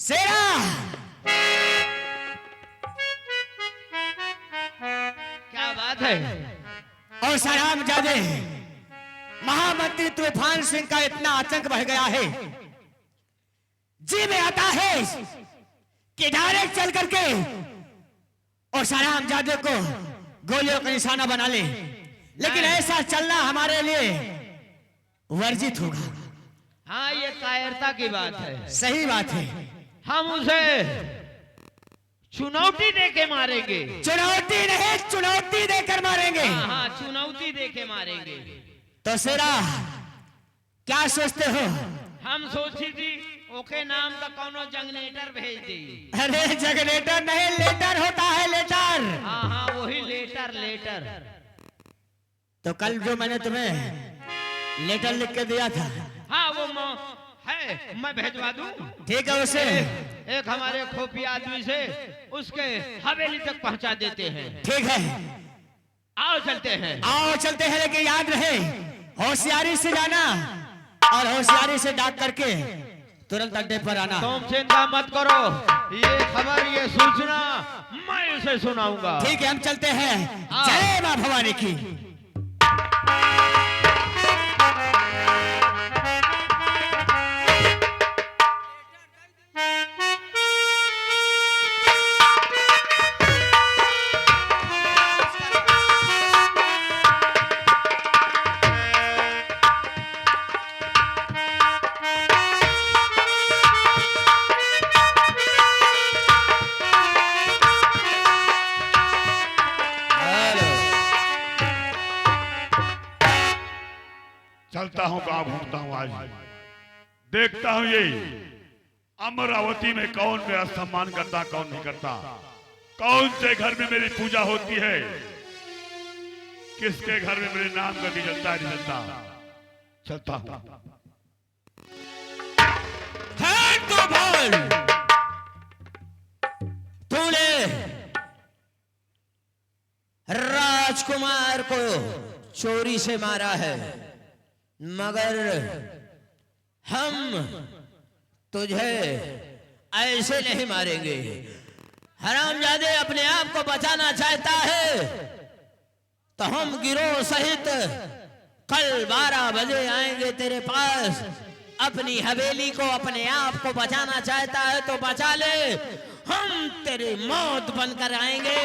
सेरा क्या बात है? और सलाम जादे महामंत्री तूफान सिंह का इतना आतंक बढ़ गया है, जी में आता है कि डायरेक्ट चल करके और सलाम जादे को गोलियों का निशाना बना ले, लेकिन ऐसा चलना हमारे लिए वर्जित होगा। हाँ, ये कायरता की बात है। सही बात है। हम उसे चुनौती देके मारेंगे। चुनौती नहीं, चुनौती देकर मारेंगे। हाँ, चुनौती देके मारेंगे। तो सेरा क्या सोचते हो? हम सोची थी ओके नाम का कोनो जंगनेटर भेज दी। अरे जगनेटर नहीं, लेटर होता है, लेटर। हाँ हाँ, वही लेटर लेटर। तो कल जो मैंने तुम्हें लेटर लिख के दिया था, हाँ वो है, मैं भेजवा दूं। ठीक है, उसे एक हमारे खोपी आदमी से उसके हवेली तक पहुंचा देते हैं। ठीक है, आओ चलते हैं। आओ चलते हैं, लेकिन याद रहे होशियारी से जाना और होशियारी से डाक करके तुरंत अड्डे पर आना। तुम चिंता मत करो, ये खबर, ये सूचना मैं उसे सुनाऊंगा। ठीक है, हम चलते हैं। जय मां भवानी की। चलता हूँ, गांव घूमता हूँ, आज देखता हूँ ये अमरावती में कौन मेरा सम्मान करता, कौन नहीं करता, कौन से घर में मेरी पूजा होती है, किसके घर में मेरे नाम का भी जलता नहीं जलता। चलता हूँ। तो बोल, तूने राजकुमार को चोरी से मारा है, मगर हम तुझे ऐसे नहीं मारेंगे। हरामजादे अपने आप को बचाना चाहता है तो हम गिरोह सहित कल 12 बजे आएंगे तेरे पास। अपनी हवेली को, अपने आप को बचाना चाहता है तो बचा ले, हम तेरी मौत बनकर आएंगे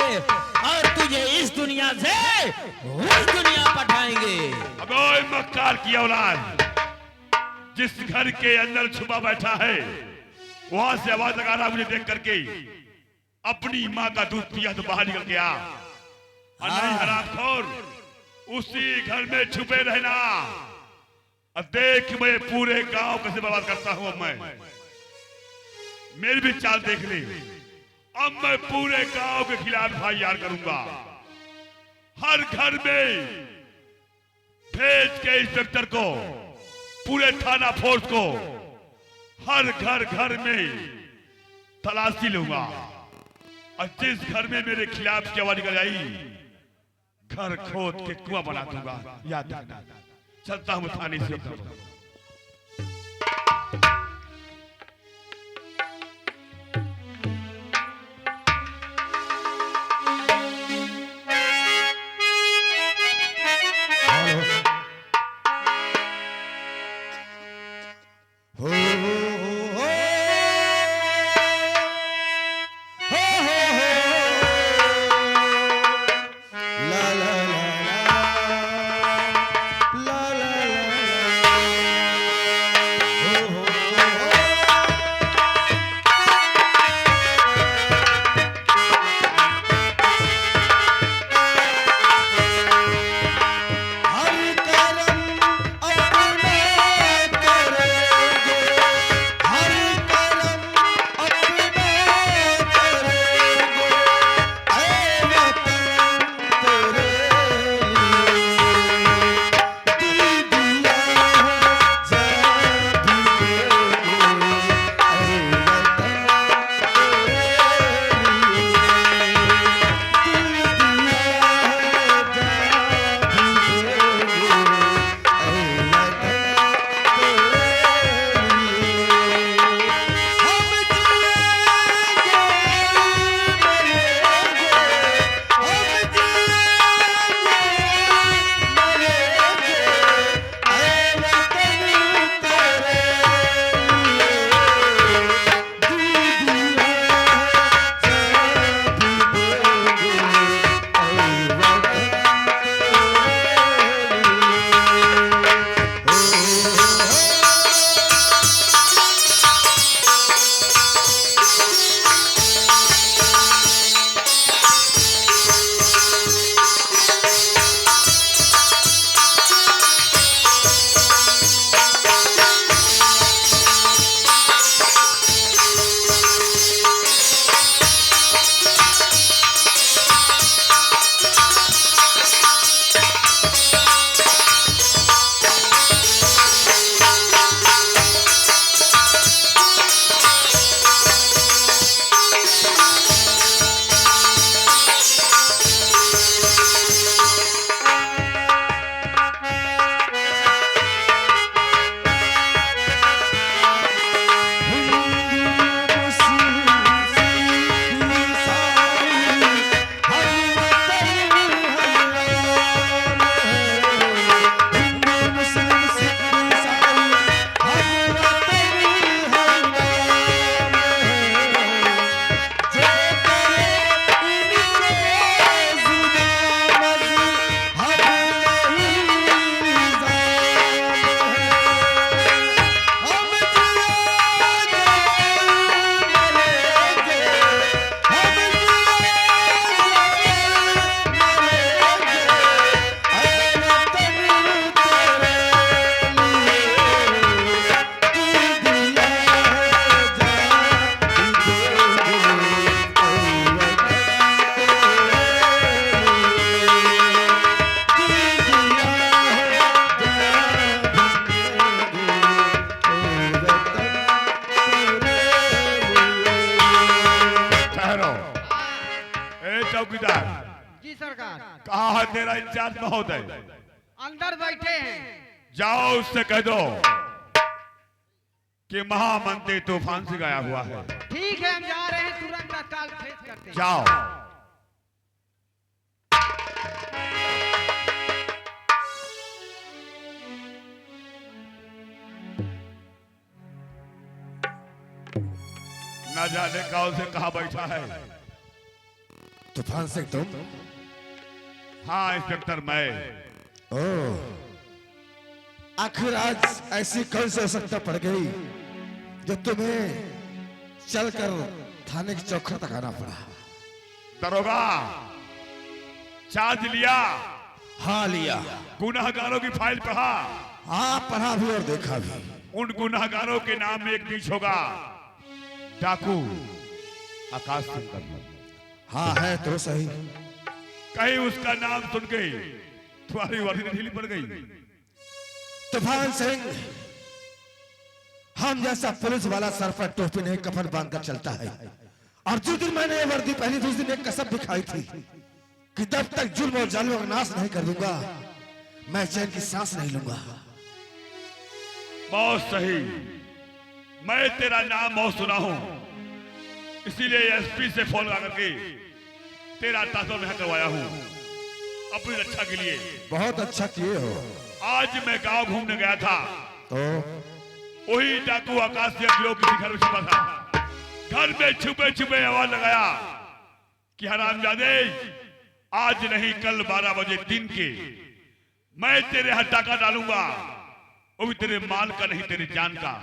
और तुझे इस दुनिया से उस दुनिया पठाएंगे। अबे मक्कार की औलाद, जिस घर के अंदर छुपा बैठा है वहां से आवाज लगा रहा मुझे देख करके। अपनी माँ का दूध पिया तो बाहर निकल गया, और नहीं हरामखोर, उसी घर में छुपे रहना। अब देख मैं पूरे गांव कैसे बर्बाद करता हूं। अब मैं मेरी भी चाल देख ले। अब मैं पूरे गांव के खिलाफ भाईयार करूंगा। हर घर में भेज के इंस्पेक्टर को, पूरे थाना फोर्स को, हर घर घर में तलाशी लूंगा, और जिस घर में मेरे खिलाफ की आवाज निकल आई, घर खोद के कुआं बना दूंगा। याद रखना। चलता हूं थाने से। चौकीदार। जी सरकार। कहाँ है तेरा इंचार्ज महोदय? अंदर बैठे हैं। जाओ उससे कह दो कि महामंत्री तूफान से गया हुआ है। ठीक है, हम जा रहे हैं, तुरंत तत्काल भेज करते हैं। जाओ। न जाने कौन से कहा बैठा है। तूफान सिंह तुम? हाँ इंस्पेक्टर मैं। ओह, आखिर आज ऐसी कौन सी आवश्यकता पड़ गई जो तुम्हें चलकर थाने की चौखट तक आना पड़ा? दरोगा चार्ज लिया? हाँ लिया। गुनाहगारों की फाइल पढ़ा? हाँ पढ़ा भी और देखा भी। उन गुनाहगारों के नाम में एक नीच होगा, डाकू आकाश सिंह का। हाँ है तो सही। कहीं उसका नाम सुन के तुम्हारी वर्दी ढीली पड़ गई? तूफान सिंह, हम जैसा पुलिस वाला सर पर टोपी नहीं कफन बांधकर चलता है, और जिस दिन मैंने ये वर्दी पहनी थी उस दिन एक कसम भी खाई थी कि जब तक जुल्म और जालिमों का नाश नहीं कर दूंगा मैं चैन की सांस नहीं लूंगा। बहुत सही, मैं तेरा नाम बहुत सुना हूं, इसीलिए एसपी से फोन लगा करके तेरा ताजा मैं करवाया हूं अपनी रक्षा के लिए। बहुत अच्छा किए हो। आज मैं गांव घूमने गया था तो वही डाकू आकाश सिंह गिरोह किसी घर में छुपा था। घर में छुपे छुपे आवाज लगाया कि हरामजादे, आज नहीं कल 12 बजे दिन के मैं तेरे हाथ डाका डालूंगा, वो भी तेरे माल का नहीं तेरी जान का।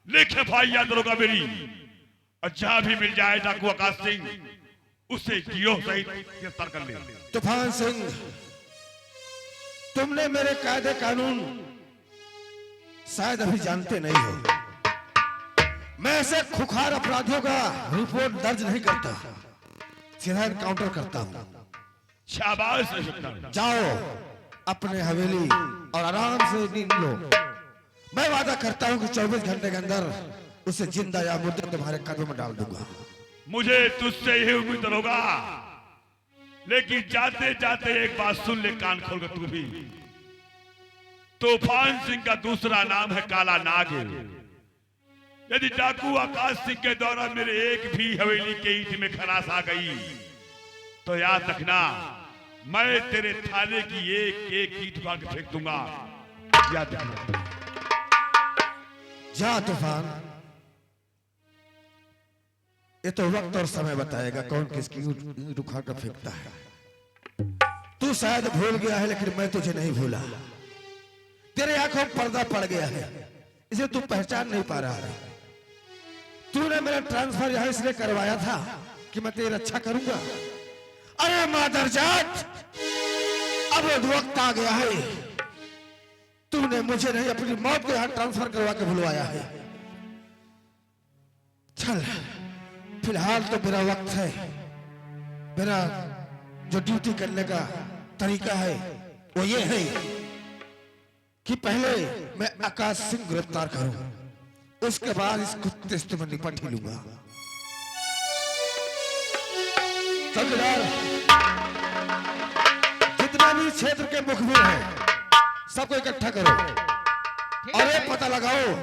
लिखे भाई याद रखोगा मेरी, और जहां भी मिल जाए डाकू आकाश सिंह उसे गिरोह सहित गिरफ्तार कर ले। तूफान सिंह, तुमने मेरे कायदे कानून शायद अभी जानते नहीं हो। मैं ऐसे खुखार अपराधियों का रिपोर्ट दर्ज नहीं करता, सीधा एनकाउंटर करता हूं। शाबाश इंस्पेक्टर। जाओ अपने हवेली और आराम से नींद लो। मैं वादा करता हूं कि 24 घंटे के अंदर उसे जिंदा या मुर्दा तुम्हारे कदम में डाल दूंगा। मुझे तुझसे यही उम्मीद होगा, लेकिन जाते जाते एक बात सुन ले कान खोलकर तू भी। तूफान सिंह का दूसरा नाम है काला नाग। यदि डाकू आकाश सिंह के दौरान मेरे एक भी हवेली के ईंट में खराश आ गई तो याद रखना, मैं तेरे थाने की एक एक ईंट उठा के फेंक दूंगा। याद रखना। जा तूफान, ये तो वक्त और समय बताएगा कौन किसकी ईंट उठा कर फेंकता है। तू शायद भूल गया है, लेकिन मैं तुझे नहीं भूला। तेरे आंखों में पर्दा पड़ गया है, इसे तू पहचान नहीं पा रहा है। तूने मेरा ट्रांसफर यहां इसलिए करवाया था कि मैं तेरी रक्षा करूंगा। अरे मादरजात, अब वक्त आ गया है। तूने मुझे नहीं, अपनी मौत को यहां ट्रांसफर करवा के बुलवाया है। चल, फिलहाल तो मेरा वक्त है। मेरा जो ड्यूटी करने का तरीका है वो ये है कि पहले मैं आकाश सिंह गिरफ्तार करूं, उसके बाद इस कुत्ते से मैं निपट ही लूंगा। चौकीदार, जितना भी क्षेत्र के मुखबिर हैं सबको इकट्ठा करो और ये पता लगाओ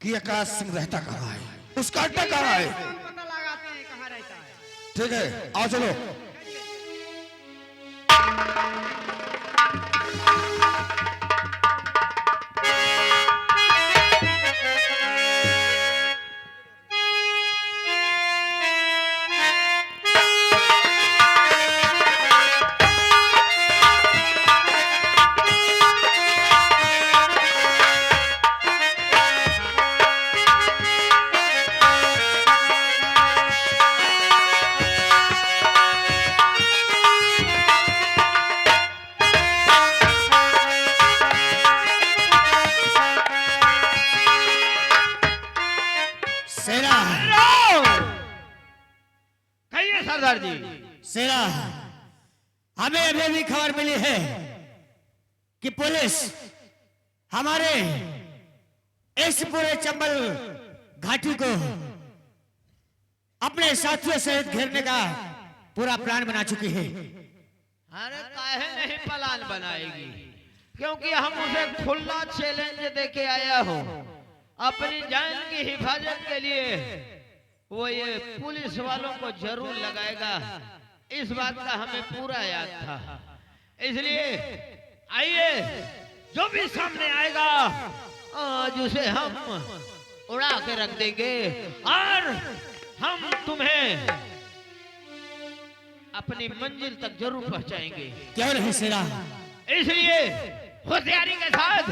कि आकाश सिंह रहता कहाँ है, उसका अड्डा कहाँ है। पता लगाते हैं कहाँ रहता है। ठीक है, आओ चलो। कहिए सरदार जी। सेना, हमें अभी भी खबर मिली है कि पुलिस हमारे इस पूरे चंबल घाटी को अपने साथियों सहित घेरने का पूरा प्लान बना चुकी है। अरे काहे नहीं प्लान बनाएगी, क्योंकि हम उसे खुला चैलेंज देके आया हूँ अपनी जान की हिफाजत के लिए। वो ये पुलिस वालों को जरूर लगाएगा, इस बात का हमें पूरा याद था। इसलिए आइए, जो भी सामने आएगा आज उसे हम उड़ा के रख देंगे और हम तुम्हें अपनी मंजिल तक जरूर पहुंचाएंगे। क्यों नहीं शेरा? इसलिए होशियारी के साथ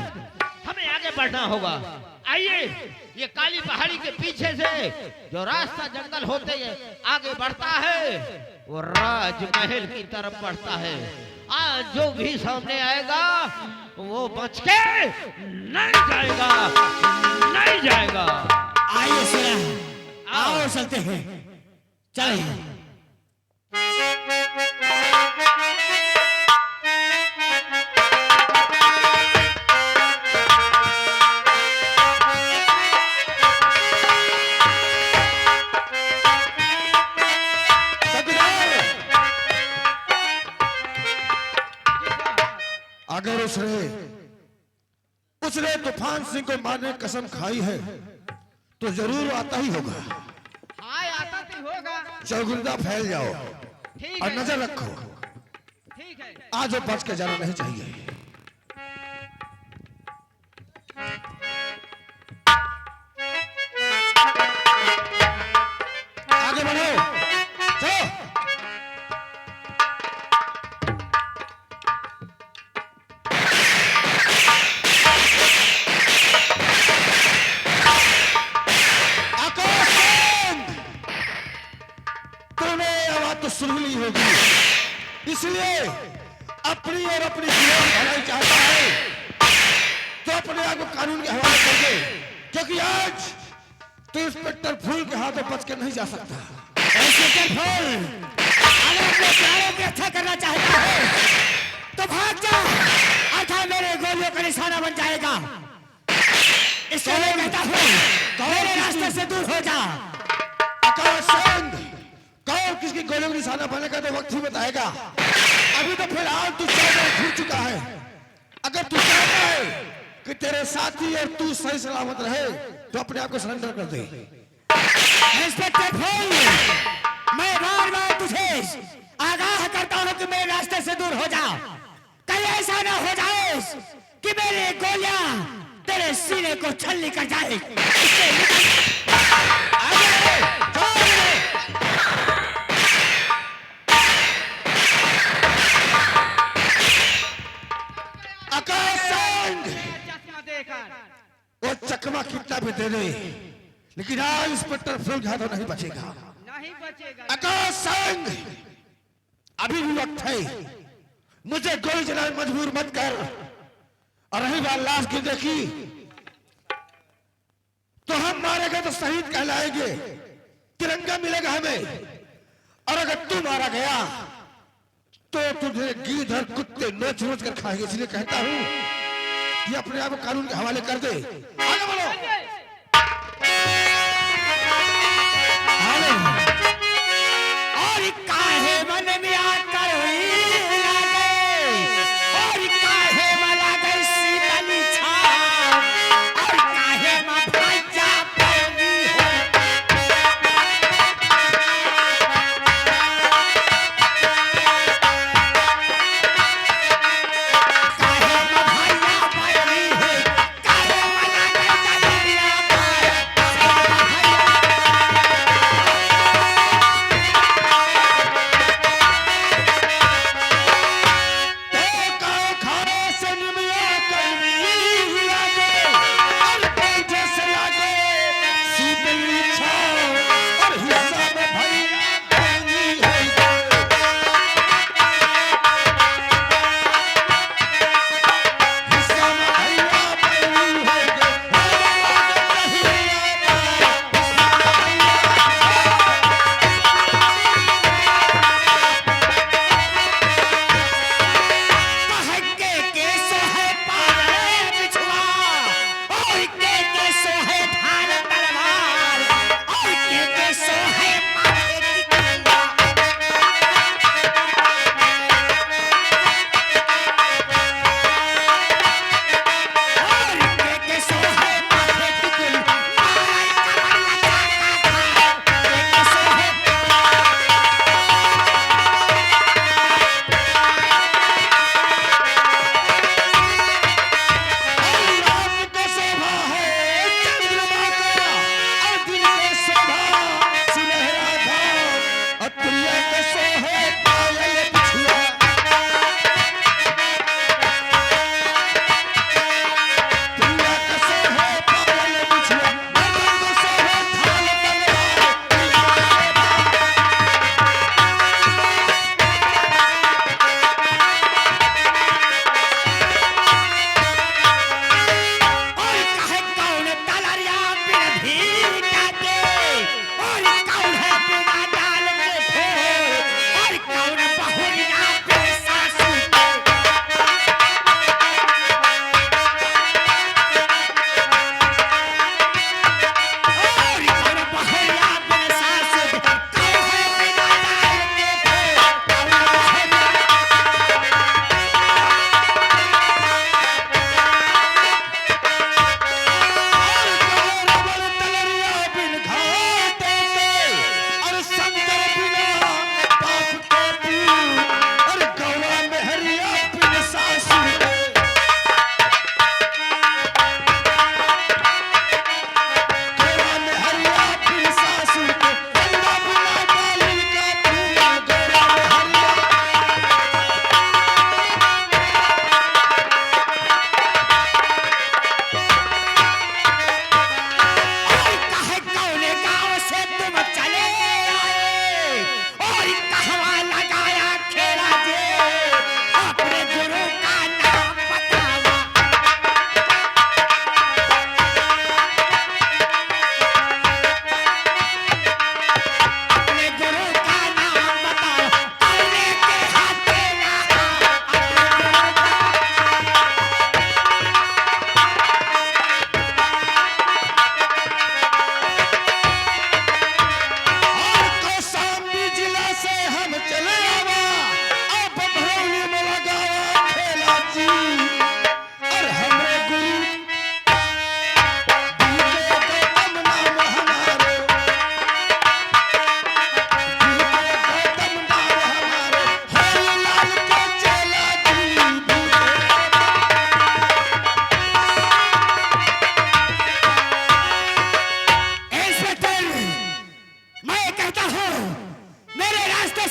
हमें आगे बढ़ना होगा। आइए, ये काली पहाड़ी के पीछे से जो रास्ता जंगल होते आगे बढ़ता है वो राजमहल की तरफ बढ़ता है। आज जो भी सामने आएगा वो बच के नहीं जाएगा, नहीं जाएगा। आइए शेरा, आओ चलते हैं, चलिए। अगर उसने तूफान सिंह को मारने की कसम खाई है तो जरूर आता ही होगा। हाँ आता तो होगा। चौगिरदा फैल जाओ ठीक और है, नजर रखो, ठीक है। आज वो बच के जाना नहीं चाहिए। आगे बढ़ो, चलो। तो सुन ली होगी, इसलिए अपनी और अपनी जीवन भलाई चाहता है तो अपने आप को कानून के हवाले कर दे, क्योंकि आज तो इंस्पेक्टर फूल के हाथों बच के नहीं जा सकता। इंस्पेक्टर फूल, अगर अपने प्यारों की रक्षा करना चाहता है तो भाग जा, अर्थात मेरे गोलियों का निशाना बन जाएगा। इसलिए मैं कहता हूँ मेरे रास्ते से दूर हो जा। आकाश सिंह, कौन किसकी गोलियों का निशाना बनेगा तो वक्त ही बताएगा। अभी तो फिलहाल तू छूट चुका है। अगर तू चाहता है कि तेरे साथी और तू सही सलामत रहे तो अपने आप को सरेंडर कर दे। इंस्पेक्टर फूल, मैं बार बार तुझे आगाह करता हूँ कि मेरे रास्ते से दूर हो जा। कहीं ऐसा ना हो जाए कि मेरी गोलियां तेरे सीने को छलनी कर जाए। चश्मा देकर वो चकमा कितना भी दे दे, लेकिन आज इंस्पेक्टर फूल के हाथों नहीं बचेगा। नहीं बचेगा। आकाश सिंह, अभी भी वक्त है, मुझे गोली चलाने मजबूर मत कर। और रही बात लाश की देखी तो हम मारेंगे तो शहीद कहलाएंगे, तिरंगा मिलेगा हमें। और अगर तू मारा गया तो तुझे गीध और कुत्ते नोच नोच कर खाएंगे। इसलिए कहता हूं कि अपने आप को कानून के हवाले कर दे। आगे बढ़ो। और काहे मन में आकर लागे, और काहे में लागे शीतली छाव, और काहे में भाजा पानी हो। काहे में भाजा पानी हो, काहे में लागे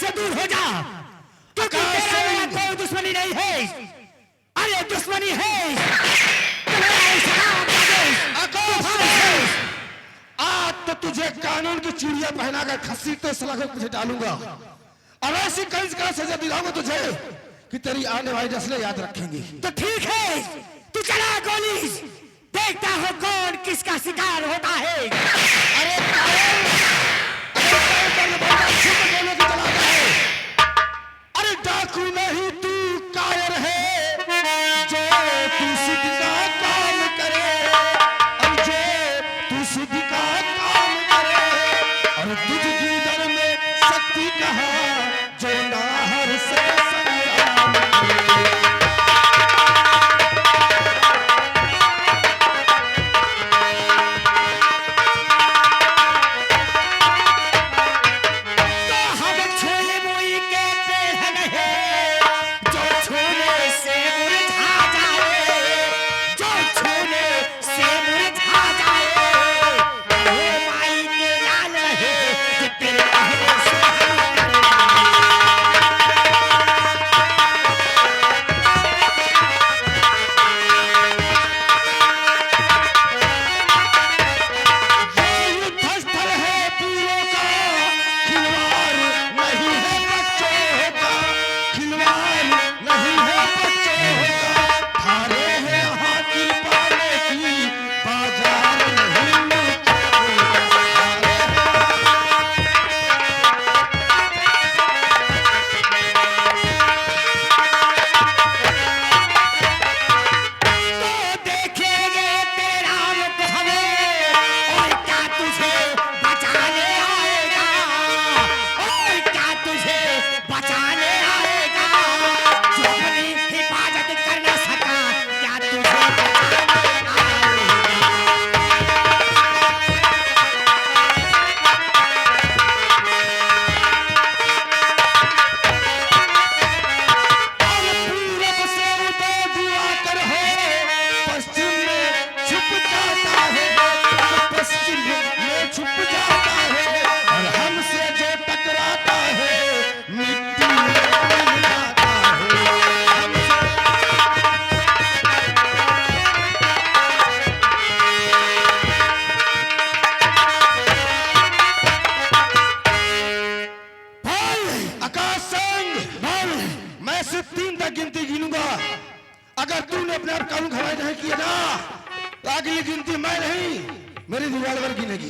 से दूर हो जा, क्योंकि तेरा मेरा कोई दुश्मनी नहीं है। अरे दुश्मनी है आज तो तुझे कानून की चूड़ियां पहना कर खस्सी तो सलाखों तुझे डालूंगा और ऐसी कंस का सजा दिलाऊंगा तुझे कि तेरी आने वाली नस्लें याद रखेंगी। तो ठीक है, तू चला गोली, देखता हो कौन किसका शिकार होता है। अरे अरे डाकू नहीं तू कायर है, जो तू सिद्ध का काम करे, और जो तू सिद्ध का काम करे, और तुझ दर में शक्ति कहा जो ना हर से संग्राम करे। अगर तूने अपने आप कानून खराब नहीं किया ना तो अगली गिनती मैं नहीं मेरी रिवॉल्वर गिनेगी।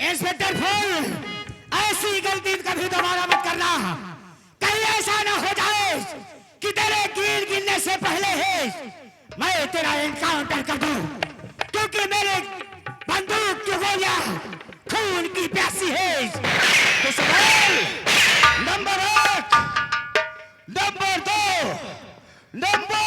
इंस्पेक्टर फूल, ऐसी गलती कभी दोबारा मत करना। कहीं ऐसा ना हो जाए कि तेरे गिनने से पहले ही मैं तेरा एनकाउंटर कर दूं, क्योंकि मेरे बंदूक की गोलियां खून की प्यासी है। तो सवाल नंबर 1, नंबर 2, नंबर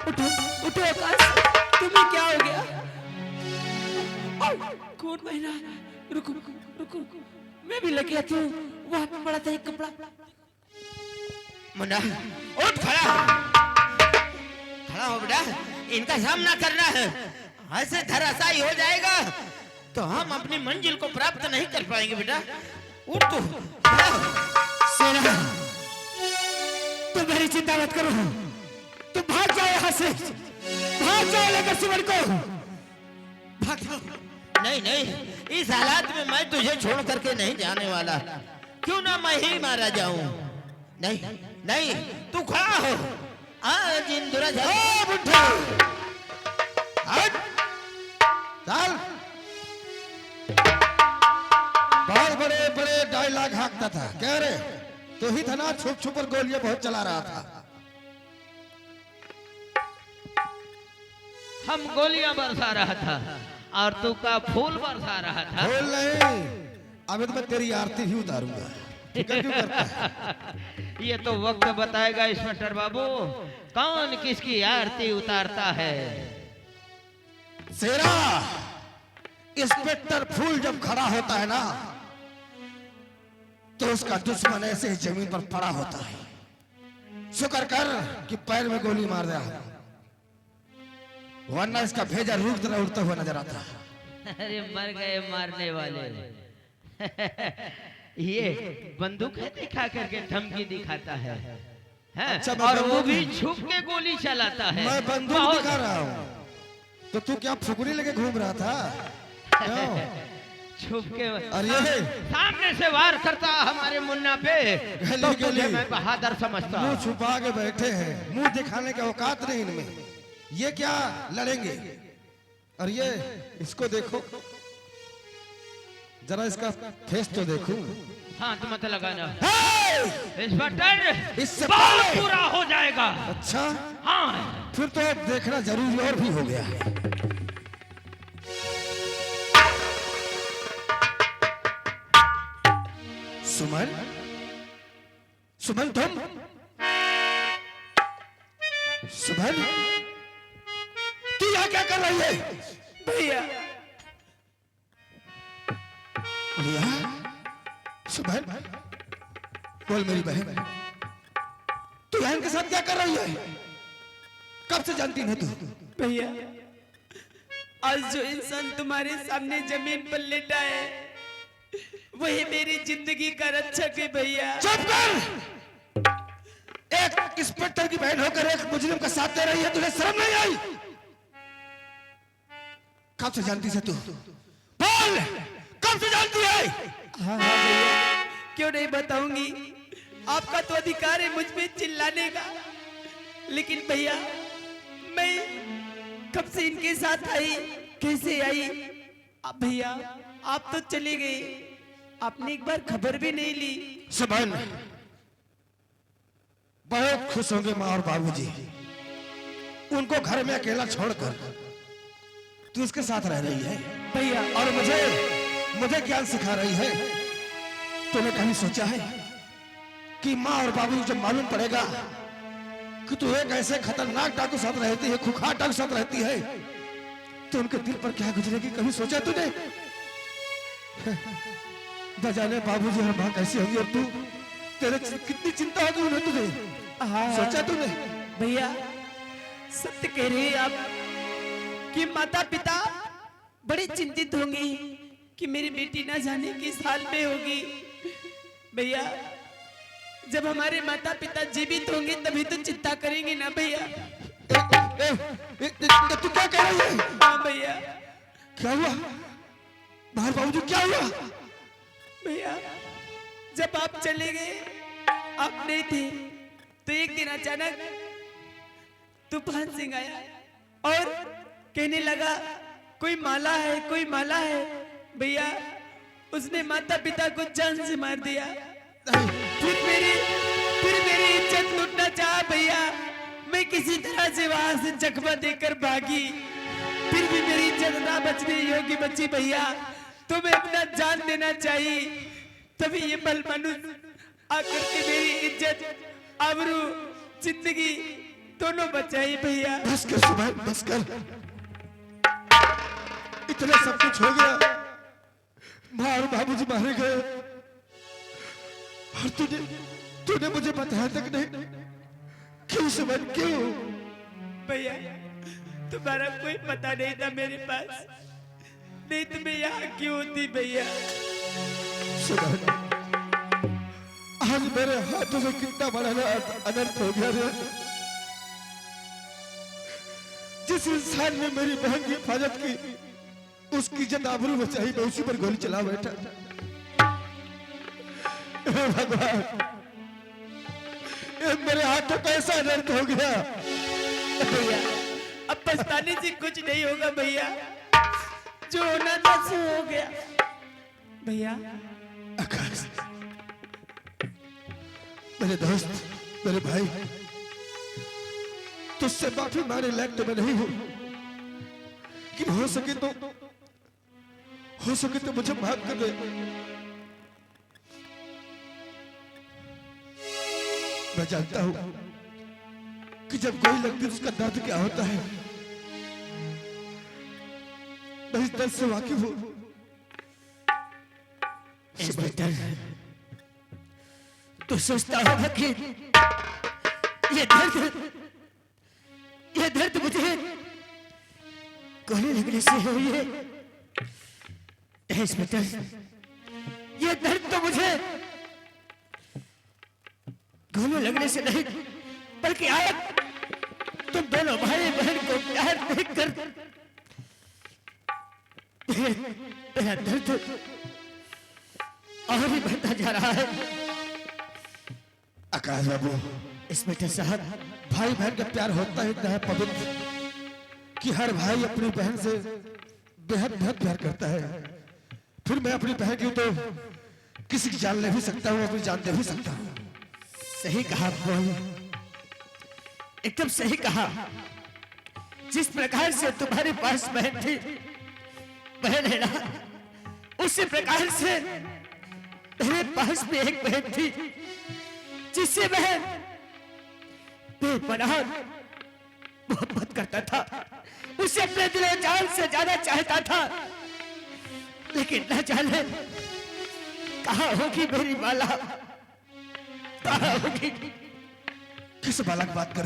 उठो आकाश, तुम्हें क्या हो गया? कौन महिला? रुको रुको रुको, मैं भी लग गया था, वहां पे पड़ा था एक कपड़ा। मुन्ना उठ, खड़ा हो बेटा, इनका सामना करना है। ऐसे धराशायी हो जाएगा तो हम अपनी मंजिल को प्राप्त नहीं कर पाएंगे। बेटा उठ, सेना तुम मेरी चिंता मत करो, तुम भाग जाओ यहाँ से, भाग जाओ लेकर सुमन को, भाग जाओ। नहीं नहीं, इस हालात में मैं तुझे छोड़ करके नहीं जाने वाला, क्यों ना मैं ही मारा जाऊं। नहीं नहीं, तू खड़ा हो, आज इंदिरा चल बहुत बड़े बड़े डायलॉग हाँकता था। कह रहे तो ही था ना, छुप छुप कर गोलियां बहुत चला रहा था। हम गोलियां बरसा रहा था और तू का फूल बरसा रहा था। फूल नहीं, अब तो मैं तेरी आरती भी उतारूंगा। फिक्र क्यों करता है? ये तो वक्त बताएगा इंस्पेक्टर बाबू, कौन किसकी आरती उतारता है। सेरा इंस्पेक्टर फूल जब खड़ा होता है ना, तो उसका दुश्मन ऐसे ही जमीन पर पड़ा होता है। शुक्र कर कि पैर में गोली मार दिया, वरना इसका भेजा रुक तरह उड़ता हुआ नजर आता है। अरे मर गए मारने वाले। ये बंदूक है दिखा करके धमकी दिखाता है, हैं? अच्छा, मैं और वो बंदूक- भी छुप के गोली चलाता है। मैं बंदूक बहुत- दिखा रहा हूँ, तो तू क्या फुकरी लेके घूम रहा था? क्यों? छुप के अरे सामने से वार करता हमारे मुन्ना पे, गली तो तुझे गली। मैं बहादुर समझता। मुंह छुपा के बैठे हैं, मुंह दिखाने का औकात नहीं इनमें। ये क्या लड़ेंगे? और ये इसको देखो जरा, इसका फेस तो देखो। हाथ मत लगाना हे! इंस्पेक्टर, इससे बहुत पहले- बुरा हो जाएगा। अच्छा, हाँ, फिर तो अब देखना जरूरी और भी हो गया है। सुमन, सुमन तुम, सुमन, तू यहाँ क्या कर रही है? भैया भैया, सुमन, बोल मेरी बहन, तू यहाँ के साथ क्या कर रही है? कब से जानती है तू? भैया, आज जो इंसान तुम्हारे सामने जमीन पर लेटा है, वही मेरी जिंदगी का रक्षक है भैया। चुप कर! एक इंस्पेक्टर की बहन होकर एक मुजरिम का साथ दे रही है, तुझे शर्म नहीं आई? कब से जानती है तू? बोल, कब से जानती है? हाँ हाँ भैया, क्यों नहीं बताऊंगी। आपका तो अधिकार है मुझ पे चिल्लाने का, लेकिन भैया मैं कब से इनके साथ आई, कैसे आई? अब भैया आप तो चले गए, आपने एक बार खबर भी नहीं ली। सुमन, बहुत खुश होंगे माँ और बाबूजी, उनको घर में अकेला छोड़कर तू उसके साथ रह रही है भैया और मुझे ज्ञान सिखा रही है। तूने कहीं सोचा है कि माँ और बाबू जब मालूम पड़ेगा कि तू एक ऐसे खतरनाक डाकू साथ रहती है, खुखार डाकू साथ रहती है, तो उनके दिल पर क्या गुजरेगी? कभी सोचा तूने? न जाने बाबूजी और माँ कैसी होगी, और तू, तेरे कितनी चिंता होगी उन्हें तुझे? हाँ सोचा तूने? भैया सत्य कह रहे हैं आप कि माता पिता बड़े चिंतित होंगे कि मेरी बेटी ना जाने किस हाल में होगी। भैया जब हमारे माता पिता जीवित होंगे तभी तो चिंता करेंगे ना भैया। तू क्या कह रही है? हाँ भैया। क्या हुआ बाहर? बाबूजी क्या हुआ? भैया जब आप चले गए, आप नहीं थे, तो एक दिन अचानक तूफान सिंह आया और कहने लगा कोई माला है, कोई माला है। भैया उसने माता पिता को जान से मार दिया। फिर मेरी इज्जत लूटना चाहा भैया। मैं किसी तरह से वहां से जख्मा देकर भागी, फिर भी मेरी इज्जत ना बचने योग्य बची भैया। तुम्हें अपना जान देना चाहिए, तभी ये बल मनुष्य आकर के मेरी इज्जत, आबरू, जिंदगी दोनों बचाई भैया। बस कर सुबह, बस कर। इतना सब कुछ हो गया, माँ और बाबूजी मारे गए, और तूने मुझे बताया तक नहीं। क्यों सुमन, क्यों? भैया तुम्हारा कोई पता नहीं था मेरे पास, नहीं तो मैं यहाँ क्यों होती भैया। सुमन, आज मेरे हाथों से कितना बड़ा अनर्थ हो गया रे। जिस इंसान ने मेरी बहन की हिफाजत की, उसकी इज्जत आबरू बचाई, मैं उसी पर गोली चला बैठा। हे भगवान, ये मेरे हाथों का ऐसा अनर्थ हो गया। भैया अब पछताने से कुछ नहीं होगा भैया, जो होना था सो हो गया भैया। आकाश, मेरे दोस्त, मेरे भाई, तुझसे माफी मांगने लायक तो मैं नहीं हूं, लेकिन हो सके तो मुझे माफ कर दे। मैं जानता हूं कि जब कोई लगती है तो उसका दर्द क्या होता है, मैं इस दर्द से वाकिफ हूं। इंस्पेक्टर, तू सोचता होगा कि ये दर्द मुझे गोली लगने से हुई है। इंस्पेक्टर, ये दर्द तो मुझे गोली लगने से नहीं, बल्कि आज तुम दोनों भाई बहन को प्यार देखकर मेरा दर्द और भी बढ़ता जा रहा है। आकाश बाबू, इंस्पेक्टर साहब, भाई बहन का प्यार होता है इतना है पवित्र कि हर भाई अपनी बहन से बेहद बेहद प्यार करता है। फिर मैं अपनी बहन की तो किसी की जान ले भी सकता हूँ, अपनी जान दे भी सकता हूँ। सही कहा बोल, एकदम सही कहा। जिस प्रकार से तुम्हारे पास बहन थी, बहन है ना, उसी प्रकार से मेरे पास भी एक बहन थी जिससे मैं बेपनाह मोहब्बत करता था, उसे अपने दिल और जान से ज्यादा चाहता था। लेकिन न जाने कहाँ होगी मेरी माला, कहाँ होगी। किस बालक बात कर रहे हो?